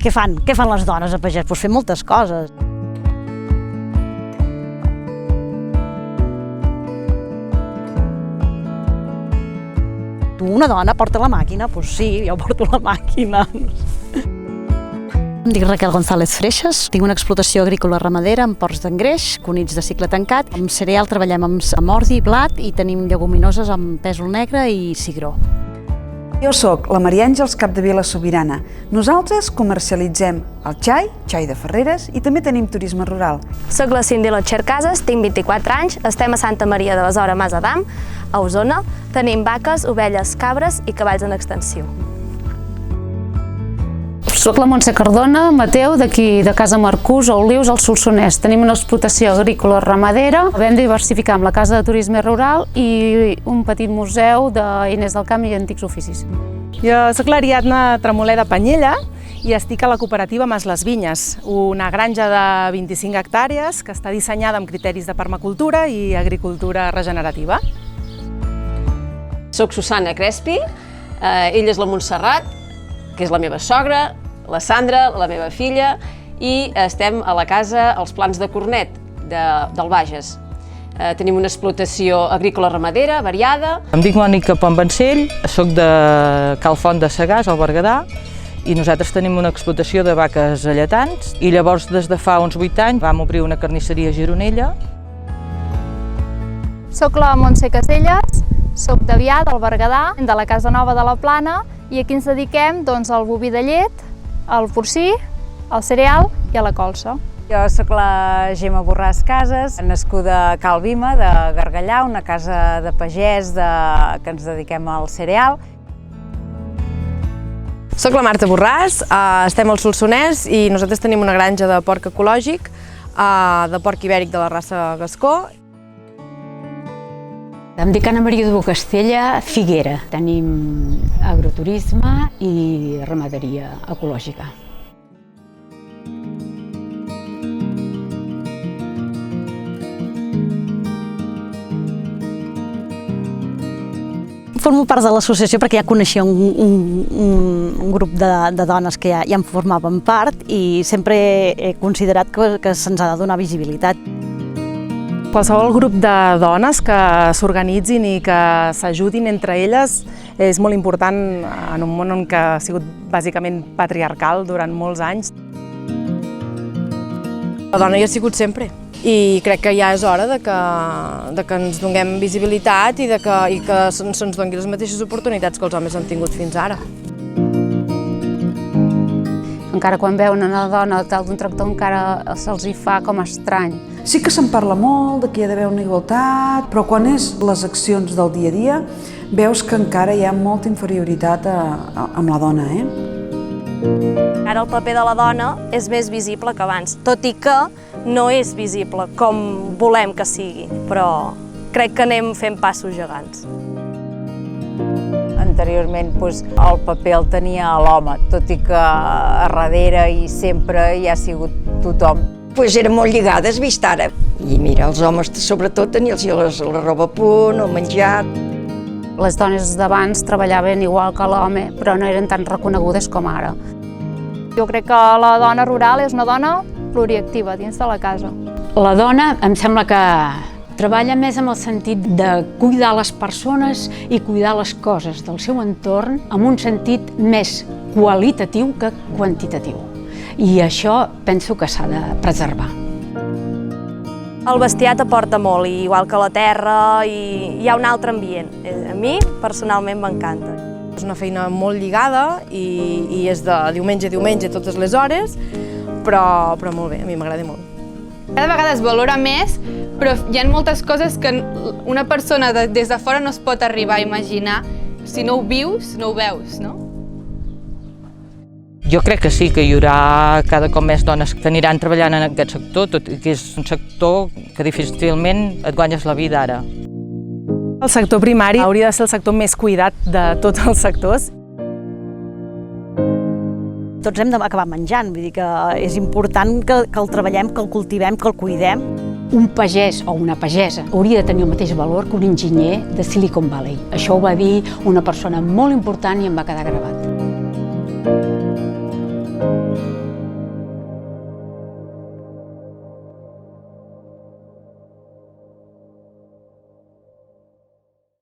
Què fan les dones a pagès? Doncs fer moltes coses. Una dona porta la màquina? Doncs sí, jo porto la màquina. Em dic Raquel González Freixas, tinc una explotació agrícola ramadera amb porcs d'engreix, conills de cicle tancat. Amb cereal treballem amb ordi, blat i tenim lleguminoses amb pèsol negre i cigró. Jo sóc la Maria Àngels Capdevila Sobirana. Nosaltres comercialitzem el xai de Ferreres i també tenim turisme rural. Soc la Cindy Lotxer Casas, tinc 24 anys, estem a Santa Maria de Besora, Mas Adam, a Osona. Tenim vaques, ovelles, cabres i cavalls en extensió. Soc la Montse Cardona, Mateu, d'aquí de Casa Marcús, a Olius, al Solsonès. Tenim una explotació agrícola ramadera. Vam diversificar amb la Casa de Turisme Rural i un petit museu d'Eines del Camp i antics oficis. Jo soc l'Ariadna Tremoler de Panyella i estic a la cooperativa Mas les Vinyes, una granja de 25 hectàrees que està dissenyada amb criteris de permacultura i agricultura regenerativa. Soc Susana Crespi, ella és la Montserrat, que és la meva sogra, la Sandra, la meva filla, i estem a la casa als Plans de Cornet, del Bages. Tenim una explotació agrícola ramadera variada. Em dic Mònica Pontvencell, soc de Cal Font de Sagàs, al Berguedà, i nosaltres tenim una explotació de vaques alletants, i llavors des de fa uns 8 anys vam obrir una carnisseria a Gironella. Soc la Montse Caselles, soc d'Avià, del Berguedà, de la Casa Nova de la Plana, i aquí ens dediquem al boví de llet, al porcí, al cereal i a la colza. Jo sóc la Gemma Borràs Casas, nascuda a Cal Vima, de Gargallà, una casa de pagès que ens dediquem al cereal. Soc la Marta Borràs, estem al Solsonès i nosaltres tenim una granja de porc ecològic, de porc ibèric de la raça Gascó. Em dic Anna Maria de Castella, Figuera. Tenim agroturisme i ramaderia ecològica. Formo part de l'associació perquè ja coneixia un grup de dones que ja en formaven part i sempre he considerat que se'ns ha de donar visibilitat. Qualsevol grup de dones que s'organitzin i que s'ajudin entre elles és molt important en un món que ha sigut bàsicament patriarcal durant molts anys. La dona hi ha sigut sempre i crec que ja és hora de que ens donem visibilitat i que se'ns doni les mateixes oportunitats que els homes han tingut fins ara. Encara quan veuen una dona dalt d'un tractor encara se'ls hi fa com estrany. Sí que se'n parla molt que hi ha d'haver una igualtat, però quan és les accions del dia a dia veus que encara hi ha molta inferioritat amb la dona. Ara el paper de la dona és més visible que abans, tot i que no és visible com volem que sigui, però crec que anem fent passos gegants. Anteriorment el paper el tenia l'home, tot i que a darrere i sempre hi ha sigut tothom. Eren molt lligades, vist ara. I mira, els homes sobretot tenien-los la roba a punt, el menjar. Les dones d'abans treballaven igual que l'home, però no eren tan reconegudes com ara. Jo crec que la dona rural és una dona pluriactiva dins de la casa. La dona em sembla que treballa més amb el sentit de cuidar les persones i cuidar les coses del seu entorn amb un sentit més qualitatiu que quantitatiu. I això penso que s'ha de preservar. El bestiar t'aporta molt, igual que la terra, i hi ha un altre ambient. A mi, personalment, m'encanta. És una feina molt lligada i és de diumenge a diumenge totes les hores, però molt bé, a mi m'agrada molt. Cada vegada es valora més, però hi ha moltes coses que una persona des de fora no es pot arribar a imaginar. Si no ho vius, no ho veus, no? Jo crec que sí, que hi haurà cada cop més dones que aniran treballant en aquest sector, tot i que és un sector que difícilment et guanyes la vida ara. El sector primari hauria de ser el sector més cuidat de tots els sectors. Tots hem d'acabar menjant, vull dir que és important que el treballem, que el cultivem, que el cuidem. Un pagès o una pagesa hauria de tenir el mateix valor que un enginyer de Silicon Valley. Això ho va dir una persona molt important i em va quedar gravat.